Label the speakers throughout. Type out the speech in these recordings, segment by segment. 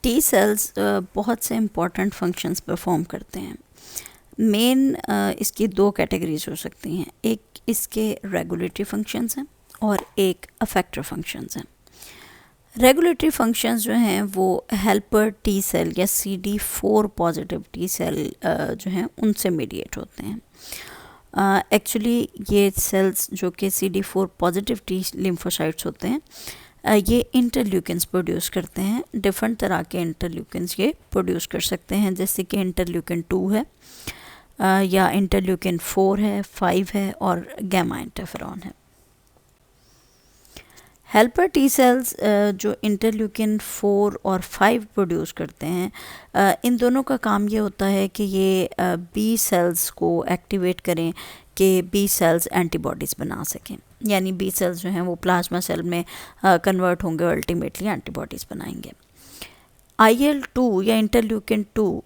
Speaker 1: T cells बहुत से important functions perform करते हैं। मेन इसकी दो कैटेगरीज हो सकती हैं, एक इसके रेगुलेटरी फंक्शंस हैं और एक अफेक्टर फंक्शंस हैं। रेगुलेटरी फंक्शंस जो हैं वो हेल्पर टी सेल या CD4 पॉजिटिव टी सेल जो हैं उनसे मीडिएट होते हैं। एक्चुअली ये सेल्स जो कि CD4 पॉजिटिव टी लिम्फोसाइट्स होते हैं ये इंटरल्यूकिन्स प्रोड्यूस करते हैं। डिफरेंट तरह के इंटरल्यूकिन्स ये प्रोड्यूस कर सकते हैं, जैसे कि इंटरल्यूकिन 2 है या इंटरल्यूकिन 4 है, 5 है और गैमा इंटरफेरॉन है। हेल्पर टी सेल्स जो इंटरल्यूकिन 4 और 5 प्रोड्यूस करते हैं, इन दोनों का काम ये होता है कि ये बी सेल्स को एक्टिवेट करें कि बी सेल्स एंटीबॉडीज़ बना सकें, यानी बी सेल्स जो हैं वो प्लाज्मा सेल में कन्वर्ट होंगे और अल्टीमेटली एंटीबॉडीज़ बनाएंगे। IL-2 या इंटरल्यूकिन 2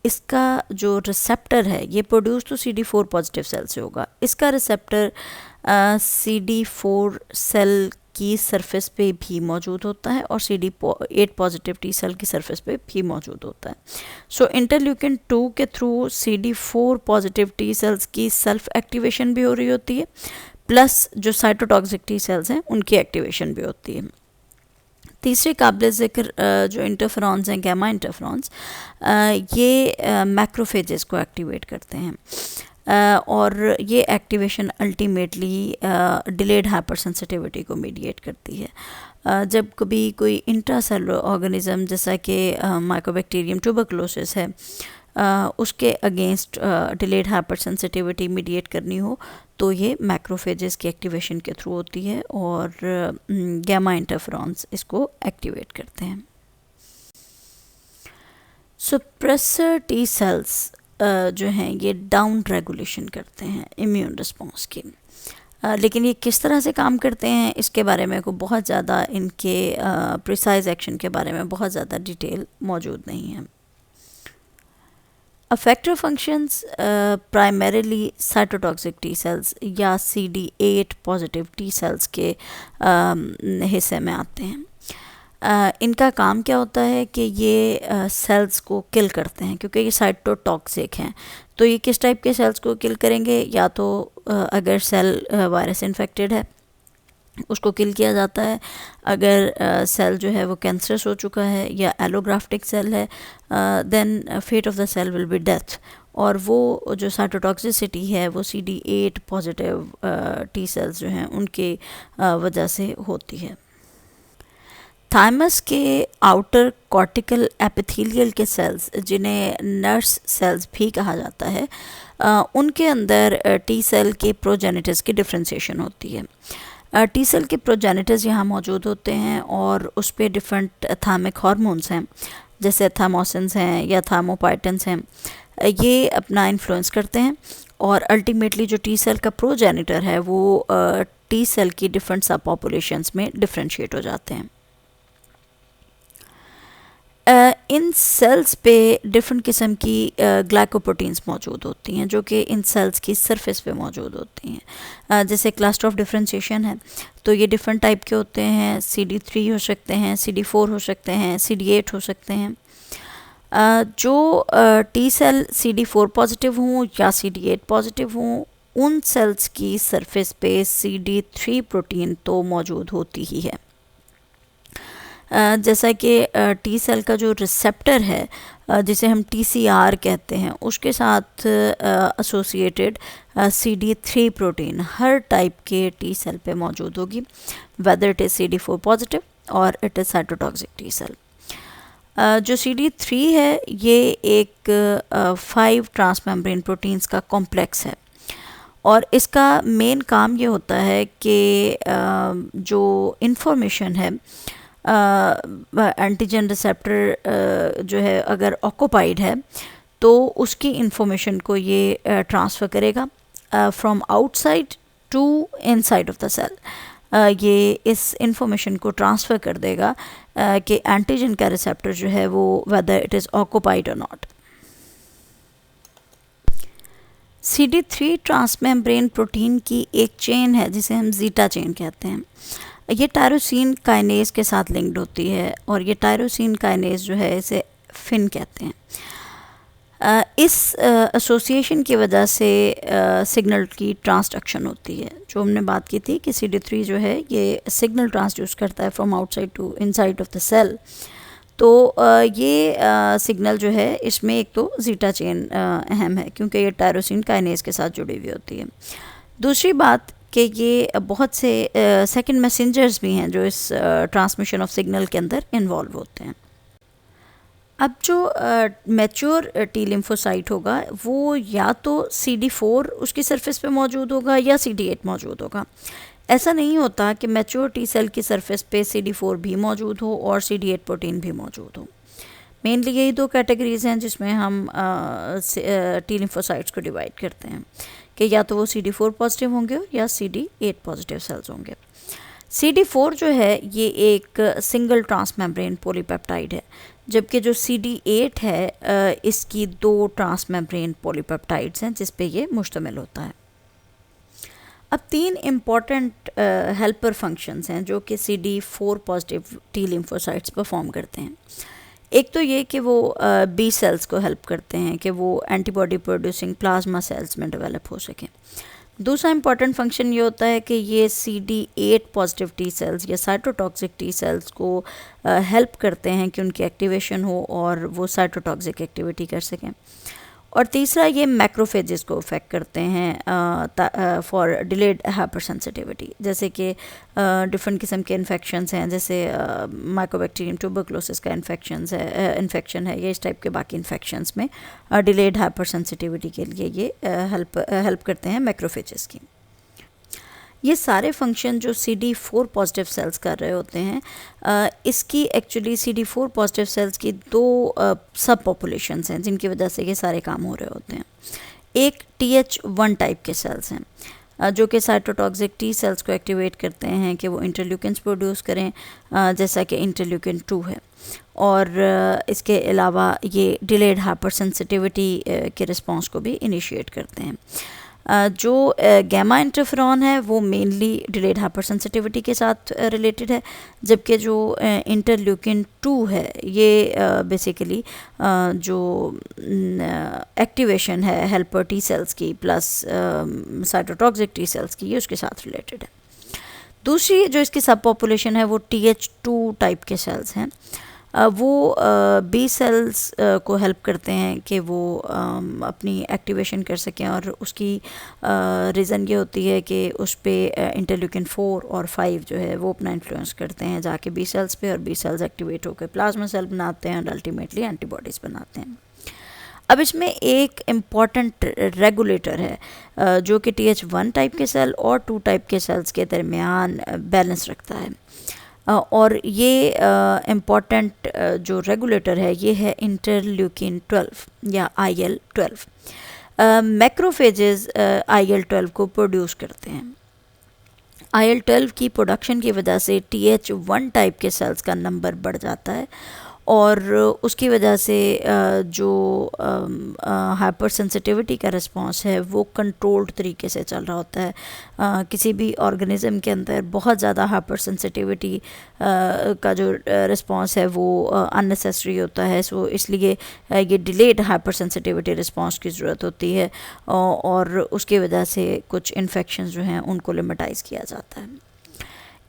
Speaker 1: इसका जो रिसेप्टर है ये प्रोड्यूस तो CD4 पॉजिटिव सेल से होगा। इसका रिसेप्टर CD4 सेल की सरफेस पे भी मौजूद होता है और CD8 पॉजिटिव टी सेल की सरफेस पे भी मौजूद होता है। सो इंटरल्यूकिन 2 के through CD4 positive T cells की सेल्फ एक्टिवेशन भी हो रही होती है, प्लस जो साइटोटॉक्सिक टी सेल्स हैं उनकी एक्टिवेशन भी होती है। तीसरे काबिल ज़िक्र जो इंटरफेरॉन्स हैं, गैमा इंटरफेरॉन्स, ये मैक्रोफेजेस को एक्टिवेट करते हैं और ये activation ultimately delayed hyper sensitivity को मीडिएट करती है। जब कभी कोई इंट्रासेलुलर ऑर्गेनिज्म जैसा कि माइकोबैक्टीरियम ट्यूबरकुलोसिस है उसके against delayed hyper sensitivity mediate करनी हो तो ये मैक्रोफेजेस की एक्टिवेशन के थ्रू होती है और गैमा इंटरफेरॉन्स इसको एक्टिवेट करते हैं। सुप्रेसर टी सेल्स जो हैं ये डाउन रेगुलेशन करते हैं इम्यून रिस्पॉन्स की, लेकिन ये किस तरह से काम करते हैं इसके बारे में को बहुत ज़्यादा इनके प्रिसाइज एक्शन के बारे में बहुत ज़्यादा डिटेल मौजूद नहीं है। Effector functions primarily cytotoxic T cells या CD8 पॉजिटिव टी सेल्स के हिस्से में आते हैं। इनका काम क्या होता है कि ये सेल्स को किल करते हैं, क्योंकि ये साइटोटॉक्सिक हैं। तो ये किस टाइप के सेल्स को किल करेंगे, या तो अगर सेल वायरस इन्फेक्टेड है उसको किल किया जाता है, अगर सेल जो है वो कैंसरस हो चुका है या एलोग्राफ्टिक सेल है then fate of the cell will be death, और वो जो साइटोटॉक्सिसिटी है वो CD8 पॉजिटिव टी सेल्स जो हैं उनके वजह से होती है। थाइमस के आउटर कॉर्टिकल एपिथेलियल के सेल्स, जिन्हें नर्स सेल्स भी कहा जाता है, उनके अंदर टी सेल के प्रोजेनिटर्स की डिफ्रेंसिएशन होती है। टी सेल के प्रोजेनिटर्स यहाँ मौजूद होते हैं और उस पर डिफरेंट थाइमिक हार्मोन्स हैं, जैसे थाइमोसिन्स हैं या थाइमोपाइटिन्स हैं, ये अपना इन्फ्लुएंस करते हैं और अल्टीमेटली जो टी सेल का प्रोजेनिटर है वो टी सेल की डिफरेंट सब पॉपुलेशंस में डिफ्रेंशिएट हो जाते हैं। इन सेल्स पे डिफरेंट किस्म की ग्लाइकोप्रोटीन्स मौजूद होती हैं जो कि इन सेल्स की सरफेस पे मौजूद होती हैं। जैसे क्लस्टर ऑफ डिफरेंशिएशन है तो ये डिफरेंट टाइप के होते हैं, CD3 हो सकते हैं, CD4 हो सकते हैं, CD8 हो सकते हैं। जो टी सेल CD4 पॉजिटिव हों या CD8 पॉजिटिव हों, उन सेल्स की सरफेस पे CD3 प्रोटीन तो मौजूद होती ही है। जैसा कि टी सेल का जो रिसेप्टर है जिसे हम TCR कहते हैं, उसके साथ एसोसिएटेड CD3 प्रोटीन हर टाइप के टी सेल पे मौजूद होगी, whether it is CD4 positive और it is cytotoxic T cell. जो CD3 है ये एक 5 ट्रांसमेम्ब्रेन प्रोटीन्स का कॉम्प्लेक्स है और इसका मेन काम ये होता है कि जो इन्फॉर्मेशन है एंटीजन रिसेप्टर जो है अगर ऑक्यूपाइड है तो उसकी इन्फॉर्मेशन को ये ट्रांसफ़र करेगा from outside to inside of the cell. ये इस इन्फॉर्मेशन को ट्रांसफ़र कर देगा कि एंटीजन का रिसेप्टर जो है वो वेदर इट इज़ ऑक्यूपाइड और नॉट। CD3 ट्रांसमेम्ब्रेन प्रोटीन की एक चेन है जिसे हम जीटा चेन कहते हैं। ये टायरोसिन काइनेज के साथ लिंक्ड होती है और ये टायरोसिन काइनेज जो है इसे फिन कहते हैं। इस एसोसिएशन की वजह से सिग्नल की ट्रांसडक्शन होती है। जो हमने बात की थी कि CD3 जो है ये सिग्नल ट्रांसड्यूस करता है from outside to inside of the cell. तो ये सिग्नल जो है इसमें एक तो जीटा चेन अहम है क्योंकि ये टायरोसिन काइनेज के साथ जुड़ी हुई होती है। दूसरी बात कि ये बहुत से सेकंड मैसेंजर्स भी हैं जो इस ट्रांसमिशन ऑफ सिग्नल के अंदर इन्वॉल्व होते हैं। अब जो मैच्योर टी लिम्फोसाइट होगा वो या तो CD4 उसकी सरफेस पे मौजूद होगा या CD8 मौजूद होगा। ऐसा नहीं होता कि मैच्योर टी सेल की सरफेस पे CD4 भी मौजूद हो और CD8 प्रोटीन भी मौजूद हो। मेनली यही दो कैटेगरीज हैं जिसमें हम टी लिम्फोसाइट्स को डिवाइड करते हैं कि या तो वो CD4 पॉजिटिव होंगे या CD8 पॉजिटिव सेल्स होंगे। CD4 जो है ये एक सिंगल ट्रांसमेम्ब्रेन पॉलीपेप्टाइड है, जबकि जो CD8 है इसकी 2 ट्रांसमेम्ब्रेन पॉलीपेप्टाइड्स हैं जिस पे ये मुश्तमिल होता है। अब 3 इम्पॉर्टेंट हेल्पर फंक्शंस हैं जो कि CD4 positive T lymphocytes perform करते हैं। एक तो ये कि वो बी सेल्स को हेल्प करते हैं कि वो एंटीबॉडी प्रोड्यूसिंग प्लाज्मा सेल्स में डेवलप हो सकें। दूसरा इम्पॉर्टेंट फंक्शन ये होता है कि ये CD8 पॉजिटिव टी सेल्स या साइटोटॉक्सिक टी सेल्स को हेल्प करते हैं कि उनकी एक्टिवेशन हो और वो साइटोटॉक्सिक एक्टिविटी कर सकें। और तीसरा ये मैक्रोफेजेस को अफेक्ट करते हैं फॉर डिलेड हाइपर सेंसिटिविटी, जैसे कि डिफरेंट किस्म के इन्फेक्शंस हैं, जैसे माइकोबैक्टीरियम ट्यूबरकुलोसिस का इन्फेक्शन है या इस टाइप के बाकी इन्फेक्शंस में डिलेड हाइपर सेंसिटिविटी के लिए ये हेल्प करते हैं मैक्रोफेजेस की। ये सारे फंक्शन जो CD4 पॉजिटिव सेल्स कर रहे होते हैं इसकी एक्चुअली CD4 पॉजिटिव सेल्स की 2 सब पॉपुलेशंस हैं जिनकी वजह से ये सारे काम हो रहे होते हैं। एक TH1 टाइप के सेल्स हैं जो कि साइटोटॉक्सिक टी सेल्स को एक्टिवेट करते हैं कि वो इंटरल्यूकिन्स प्रोड्यूस करें, जैसा कि इंटरल्यूकिन 2 है। और इसके अलावा ये डिलेड हाइपर सेंसिटिविटी के रिस्पॉन्स को भी इनिशिएट करते हैं। जो गैमा इंटरफेरॉन है वो मेनली डिलेड हाइपर सेंसिटिविटी के साथ रिलेटेड है, जबकि जो इंटरल्यूकिन 2 है ये बेसिकली जो एक्टिवेशन है हेल्पर टी सेल्स की प्लस साइटोटॉक्सिक टी सेल्स की, ये उसके साथ रिलेटेड है। दूसरी जो इसकी सब पॉपुलेशन है वो TH2 टाइप के सेल्स हैं। वो बी सेल्स को हेल्प करते हैं कि वो अपनी एक्टिवेशन कर सकें, और उसकी रीज़न ये होती है कि उस पर इंटरल्यूकिन 4 और 5 जो है वो अपना इन्फ्लुएंस करते हैं जाके बी सेल्स पे, और बी सेल्स एक्टिवेट होकर प्लाज्मा सेल बनाते हैं और अल्टीमेटली एंटीबॉडीज़ बनाते हैं। अब इसमें एक इम्पॉर्टेंट रेगुलेटर है जो कि TH1 टाइप के सेल और 2 टाइप के सेल्स के दरमियान बैलेंस रखता है, और ये इम्पॉर्टेंट जो रेगुलेटर है ये है इंटरल्यूकिन 12 या IL-12। मैक्रोफेजेस IL-12 को प्रोड्यूस करते हैं। IL-12 की प्रोडक्शन की वजह से TH1 टाइप के सेल्स का नंबर बढ़ जाता है, और उसकी वजह से जो हाइपर सेंसिटिविटी का रिस्पॉन्स है वो कंट्रोल्ड तरीके से चल रहा होता है। किसी भी ऑर्गेनिज्म के अंदर बहुत ज़्यादा हाइपर सेंसिटिविटी का जो रिस्पॉन्स है वो अननेसेसरी होता है, सो इसलिए ये डिलेड हाइपर सेंसिटिविटी रिस्पॉन्स की ज़रूरत होती है, और उसकी वजह से कुछ इन्फेक्शंस जो हैं उनको लिमिटाइज़ किया जाता है।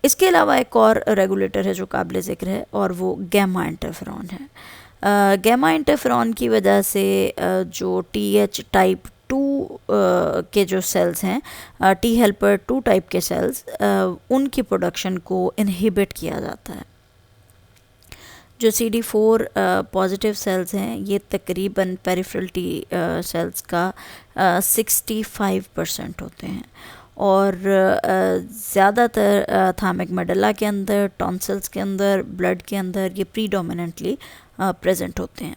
Speaker 1: इसके अलावा एक और रेगुलेटर है जो काबिल ज़िक्र है, और वो गैमा इंटरफेरॉन है। गैमा इंटरफेरॉन की वजह से जो TH टाइप 2 के जो सेल्स हैं, T हेल्पर 2 टाइप के सेल्स, उनकी प्रोडक्शन को इनहिबिट किया जाता है। जो CD4 पॉजिटिव सेल्स हैं ये तकरीबन पेरिफेरल T सेल्स का 65% होते हैं, और ज़्यादातर थामिक मेडुला के अंदर, टॉन्सिल्स के अंदर, ब्लड के अंदर ये प्रीडोमिनेंटली प्रेजेंट होते हैं।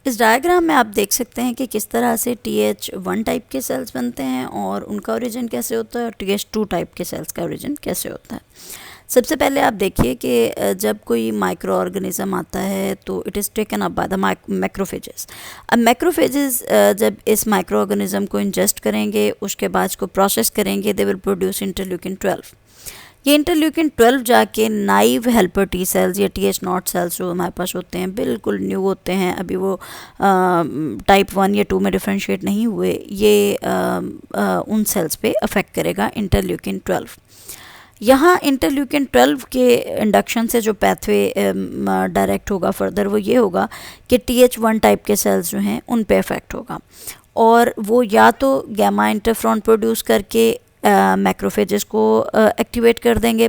Speaker 1: इस डायग्राम में आप देख सकते हैं कि किस तरह से TH1 टाइप के सेल्स बनते हैं और उनका ओरिजिन कैसे होता है, और TH2 टाइप के सेल्स का ओरिजिन कैसे होता है। सबसे पहले आप देखिए कि जब कोई माइक्रो ऑर्गेनिज्म आता है तो it is taken up by the macrophages. अब मैक्रोफेजेस जब इस माइक्रो ऑर्गेनिज्म को इंजेस्ट करेंगे, उसके बाद इसको प्रोसेस करेंगे, दे विल प्रोड्यूस इंटरल्यूकिन 12। ये इंटरल्यूकिन 12 जाके नाइव हेल्पर टी सेल्स या TH0 सेल्स जो हमारे पास होते हैं, बिल्कुल न्यू होते हैं, अभी वो टाइप 1 या 2 में डिफ्रेंशिएट नहीं हुए, ये उन सेल्स पे अफेक्ट करेगा इंटरल्यूकिन 12। यहाँ इंटरल्यूकिन 12 के इंडक्शन से जो पैथवे डायरेक्ट होगा फर्दर, वो ये होगा कि TH1 टाइप के सेल्स जो हैं उन पे अफेक्ट होगा, और वो या तो गैमा इंटरफ्रॉन प्रोड्यूस करके मैक्रोफेजेस को एक्टिवेट कर देंगे,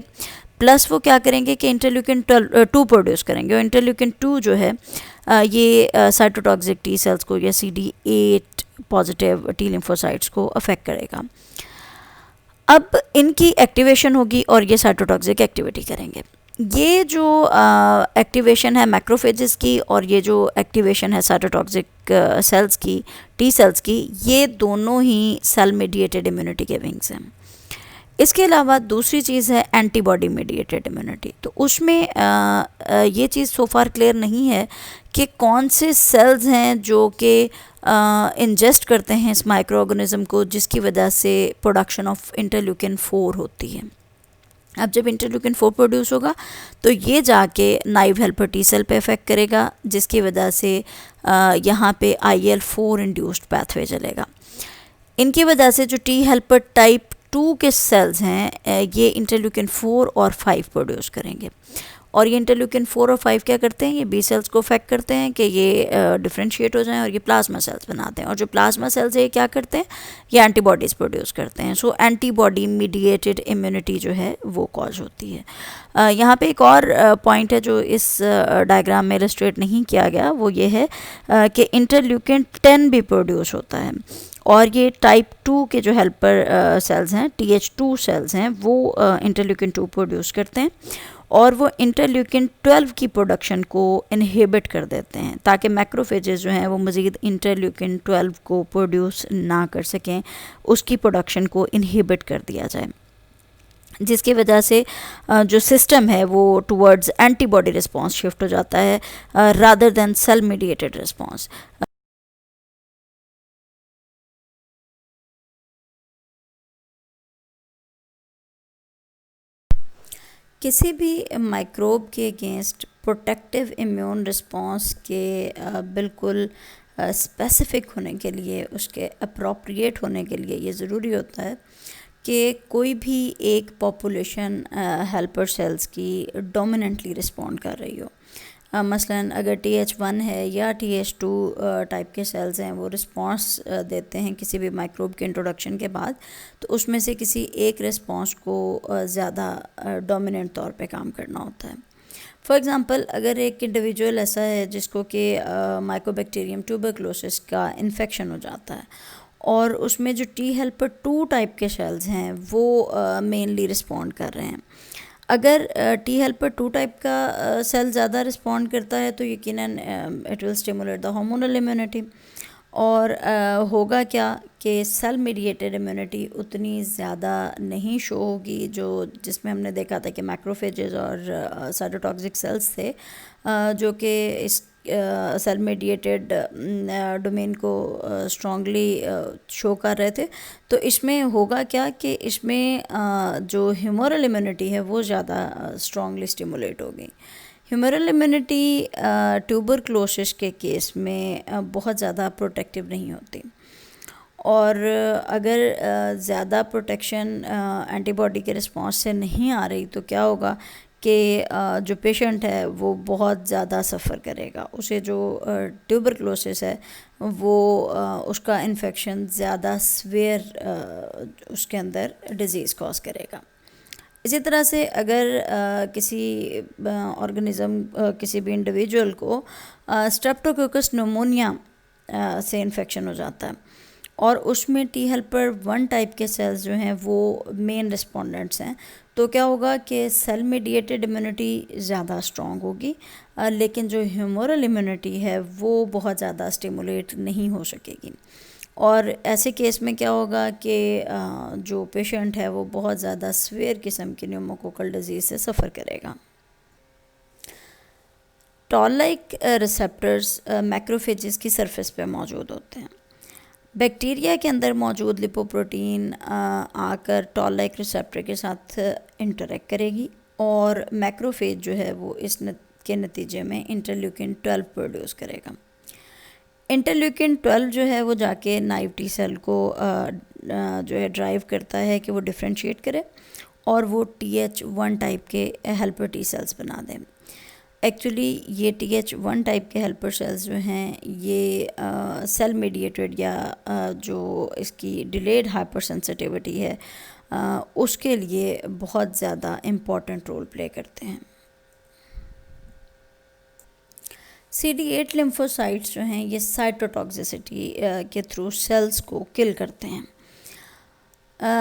Speaker 1: प्लस वो क्या करेंगे कि इंटरल्यूकिन 2 प्रोड्यूस करेंगे, और इंटरल्यूकिन 2 जो है ये साइटोटॉक्सिक टी सेल्स को या CD8 पॉजिटिव टी लिम्फोसाइट्स को अफेक्ट करेगा। अब इनकी एक्टिवेशन होगी और ये साइटोटॉक्सिक एक्टिविटी करेंगे। ये जो एक्टिवेशन है मैक्रोफेजेस की और ये जो एक्टिवेशन है साइटोटॉक्सिक सेल्स की, टी सेल्स की, ये दोनों ही सेल मीडिएटेड इम्यूनिटी के विंग्स हैं। इसके अलावा दूसरी चीज़ है एंटीबॉडी मीडिएटेड इम्यूनिटी। तो उसमें ये चीज़ सो फार क्लियर नहीं है कि कौन से सेल्स हैं जो कि इंजेस्ट करते हैं इस माइक्रो ऑर्गेनिज्म को, जिसकी वजह से प्रोडक्शन ऑफ इंटरल्यूकिन 4 होती है। अब जब इंटरल्यूकिन 4 प्रोड्यूस होगा तो ये जाके नाइव हेल्पर टी सेल पे अफेक्ट करेगा, जिसकी वजह से यहाँ पे IL-4 इंड्यूस्ड पैथवे चलेगा। इनकी वजह से जो टी हेल्पर टाइप 2 के सेल्स हैं ये इंटरल्यूकिन 4 और 5 प्रोड्यूस करेंगे, और ये इंटरल्यूकिन 4 और 5 क्या करते हैं, ये बी सेल्स को अफेक्ट करते हैं कि ये डिफ्रेंशिएट हो जाएं और ये प्लाज्मा सेल्स बनाते हैं, और जो प्लाज्मा सेल्स है ये क्या करते हैं, ये एंटीबॉडीज़ प्रोड्यूस करते हैं। सो एंटीबॉडी मीडिएटेड इम्यूनिटी जो है वो कॉज होती है। यहाँ पे एक और पॉइंट है जो इस डायग्राम में इलस्ट्रेट नहीं किया गया, वो ये है कि इंटरल्यूकिन 10 भी प्रोड्यूस होता है, और ये टाइप 2 के जो हेल्पर सेल्स हैं, TH2 सेल्स हैं, वो इंटरल्यूकिन 2 प्रोड्यूस करते हैं, और वो इंटरल्यूकिन 12 की प्रोडक्शन को इनहिबिट कर देते हैं, ताकि मैक्रोफेजेस जो हैं वो मज़ीद इंटरल्यूकिन 12 को प्रोड्यूस ना कर सकें, उसकी प्रोडक्शन को इनहिबिट कर दिया जाए, जिसकी वजह से जो सिस्टम है वो टुवर्ड्स एंटीबॉडी रिस्पॉन्स शिफ्ट हो जाता है rather than cell mediated response. किसी भी माइक्रोब के अगेंस्ट प्रोटेक्टिव इम्यून रिस्पॉन्स के बिल्कुल स्पेसिफिक होने के लिए, उसके अप्रोप्रिएट होने के लिए ये ज़रूरी होता है कि कोई भी एक पॉपुलेशन हेल्पर सेल्स की डोमिनेंटली रिस्पॉन्ड कर रही हो। मसलन अगर TH1 है या TH2 टाइप के सेल्स हैं, वो रिस्पॉन्स देते हैं किसी भी माइक्रोब के इंट्रोडक्शन के बाद, तो उसमें से किसी एक रिस्पॉन्स को ज़्यादा डोमिनेंट तौर पे काम करना होता है। फॉर एग्ज़ाम्पल, अगर एक इंडिविजुअल ऐसा है जिसको कि माइकोबैक्टीरियम ट्यूबरक्लोसिस का इन्फेक्शन हो जाता है, और उसमें जो टी हेल्पर 2 टाइप के सेल्स हैं वो मेनली रिस्पॉन्ड कर रहे हैं। अगर टी हेल्पर 2 टाइप का सेल ज़्यादा रिस्पॉन्ड करता है तो यकीनन it will stimulate the hormonal immunity, और होगा क्या कि सेल मीडिएटेड इम्यूनिटी उतनी ज़्यादा नहीं शो होगी, जो जिसमें हमने देखा था कि मैक्रोफेजेस और साइटोटॉक्सिक सेल्स थे जो कि इस सेल मीडिएटेड डोमेन को स्ट्रॉन्गली शो कर रहे थे। तो इसमें होगा क्या कि इसमें जो ह्यूमरल इम्यूनिटी है वो ज़्यादा स्ट्रॉन्गली स्टिमुलेट होगी। ह्यूमरल इम्यूनिटी ट्यूबरक्लोसिस के केस में बहुत ज़्यादा प्रोटेक्टिव नहीं होती, और अगर ज़्यादा प्रोटेक्शन एंटीबॉडी के रिस्पॉन्स से नहीं आ रही तो क्या होगा कि जो पेशेंट है वो बहुत ज़्यादा सफ़र करेगा, उसे जो ट्यूबरक्लोसिस है वो उसका इन्फेक्शन ज़्यादा स्वेयर उसके अंदर डिज़ीज़ कॉज करेगा। इसी तरह से अगर किसी ऑर्गेनिज़म किसी भी इंडिविजुअल को स्ट्रेप्टोकोकस न्यूमोनिया से इन्फेक्शन हो जाता है, और उसमें टी हेल्पर 1 टाइप के सेल्स जो हैं वो मेन रिस्पोंडेंट्स हैं, तो क्या होगा कि सेल मीडिएटेड इम्यूनिटी ज़्यादा स्ट्रॉन्ग होगी, लेकिन जो ह्यूमरल इम्यूनिटी है वो बहुत ज़्यादा स्टिमुलेट नहीं हो सकेगी, और ऐसे केस में क्या होगा कि जो पेशेंट है वो बहुत ज़्यादा स्वेयर किस्म की न्यूमोकोकल डिजीज़ से सफ़र करेगा। टॉल लाइक रिसेप्टर्स मैक्रोफेजेस की सरफेस पे मौजूद होते हैं। बैक्टीरिया के अंदर मौजूद लिपोप्रोटीन आकर टॉल लाइक रिसेप्टर के साथ इंटरेक्ट करेगी और मैक्रोफेज जो है वो के नतीजे में इंटरल्यूकिन 12 प्रोड्यूस करेगा। इंटरल्यूकिन 12 जो है वो जाके नाइव टी सेल को जो है ड्राइव करता है कि वो डिफ्रेंशिएट करे और वो TH1 टाइप के हेल्पर टी सेल्स बना दें। एक्चुअली ये TH1 टाइप के हेल्पर सेल्स जो हैं ये सेल मीडिएटेड या जो इसकी डिलेड हाइपर सेंसिटिविटी है उसके लिए बहुत ज़्यादा इम्पॉर्टेंट रोल प्ले करते हैं। CD8 लिम्फोसाइट्स जो हैं ये साइटोटॉक्सिसिटी के थ्रू सेल्स को किल करते हैं।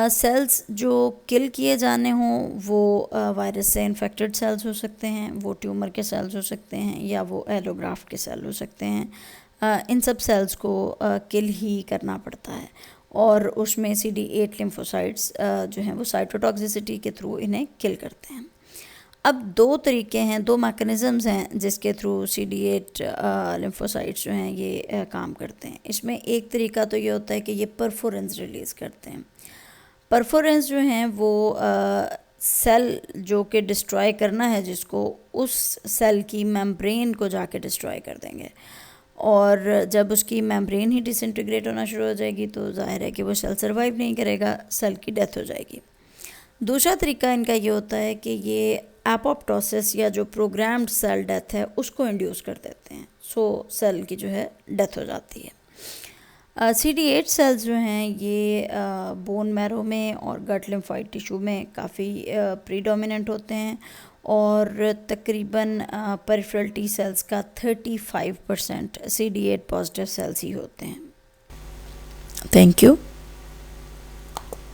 Speaker 1: सेल्स जो किल किए जाने हों वो वायरस से इन्फेक्टेड सेल्स हो सकते हैं, वो ट्यूमर के सेल्स हो सकते हैं या वो एलोग्राफ्ट के सेल हो सकते हैं। इन सब सेल्स को किल ही करना पड़ता है और उसमें CD8 लिम्फोसाइट्स जो हैं वो साइटोटॉक्सिसिटी के थ्रू इन्हें किल करते हैं। अब दो तरीके हैं, दो मैकेनिज़म्स हैं जिसके थ्रू CD8 लिम्फोसाइट्स जो हैं ये काम करते हैं। इसमें एक तरीका तो ये होता है कि ये परफोरेंस रिलीज़ करते हैं। परफोरेंस जो हैं वो सेल जो कि डिस्ट्रॉय करना है जिसको, उस सेल की मेम्ब्रेन को जाके डिस्ट्रॉय कर देंगे और जब उसकी मेम्ब्रेन ही डिसइंटीग्रेट होना शुरू हो जाएगी तो जाहिर है कि वो सेल सर्वाइव नहीं करेगा, सेल की डेथ हो जाएगी। दूसरा तरीका इनका ये होता है कि ये एपोप्टोसिस या जो प्रोग्राम्ड सेल डेथ है उसको इंड्यूस कर देते हैं, सो सेल की जो है डेथ हो जाती है। CD8 सेल्स जो हैं ये बोन मैरो में और गट लिम्फोइड टिश्यू में काफ़ी प्रीडोमिनेंट होते हैं और तकरीबन पेरिफेरल टी सेल्स का 35% CD8 पॉजिटिव सेल्स ही होते हैं। Thank you.